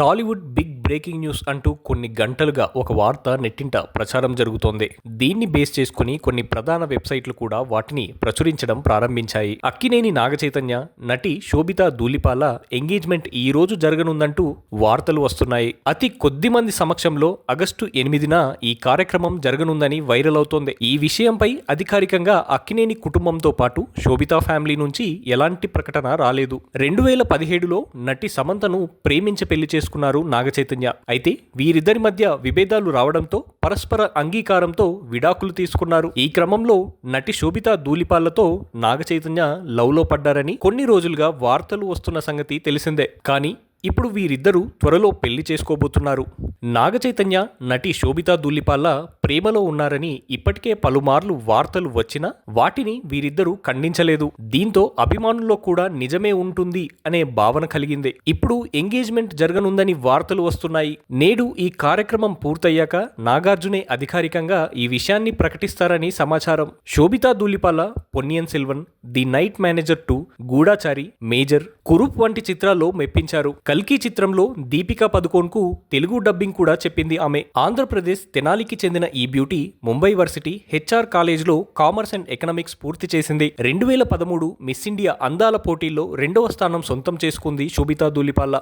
Tollywood big breaking news అంటూ కొన్ని గంటలుగా ఒక వార్త నెట్టింట ప్రచారం జరుగుతోంది. దీన్ని బేస్ చేసుకుని కొన్ని ప్రధాన వెబ్సైట్లు కూడా వాటిని ప్రచురించడం ప్రారంభించాయి. అక్కినేని నాగచైతన్య, నటి శోభితా ధూళిపాల ఎంగేజ్మెంట్ ఈ రోజు జరగనుందంటూ వార్తలు వస్తున్నాయి. అతి కొద్ది మంది సమక్షంలో ఆగస్టు 8న ఈ కార్యక్రమం జరగనుందని వైరల్ అవుతోంది. ఈ విషయంపై అధికారికంగా అక్కినేని కుటుంబంతో పాటు శోభితా ఫ్యామిలీ నుంచి ఎలాంటి ప్రకటన రాలేదు. 2017లో నటి సమంతను ప్రేమించి పెళ్లి చేసుకున్నారు నాగచైతన్య. అయితే వీరిద్దరి మధ్య విభేదాలు రావడంతో పరస్పర అంగీకారంతో విడాకులు తీసుకున్నారు. ఈ క్రమంలో నటి శోభితా ధూళిపాలతో నాగచైతన్య లవ్లో పడ్డారని కొన్ని రోజులుగా వార్తలు వస్తున్న సంగతి తెలిసిందే. కానీ ఇప్పుడు వీరిద్దరూ త్వరలో పెళ్లి చేసుకోబోతున్నారు. నాగచైతన్య, నటి శోభితా ధూళిపాల ప్రేమలో ఉన్నారని ఇప్పటికే పలుమార్లు వార్తలు వచ్చినా వాటిని వీరిద్దరూ ఖండించలేదు. దీంతో అభిమానుల్లో కూడా నిజమే ఉంటుంది అనే భావన కలిగింది. ఇప్పుడు ఎంగేజ్మెంట్ జరగనుందని వార్తలు వస్తున్నాయి. నేడు ఈ కార్యక్రమం పూర్తయ్యాక నాగార్జునే అధికారికంగా ఈ విషయాన్ని ప్రకటిస్తారని సమాచారం. Sobhita Dhulipala Ponniyin Selvan, the night manager 2, Goodachari, Major, Kurup వంటి చిత్రాల్లో మెప్పించారు. కల్కి చిత్రంలో దీపికా పదుకోన్కు తెలుగు డబ్బింగ్ కూడా చెప్పింది ఆమె. ఆంధ్రప్రదేశ్ తెనాలికి చెందిన ఈ బ్యూటీ ముంబై వర్సిటీ హెచ్ఆర్ కాలేజ్లో కామర్స్ అండ్ ఎకనామిక్స్ పూర్తి చేసింది. 2013 మిస్ ఇండియా అందాల పోటీల్లో 2వ స్థానం సొంతం చేసుకుంది శోభితా ధూళిపాల.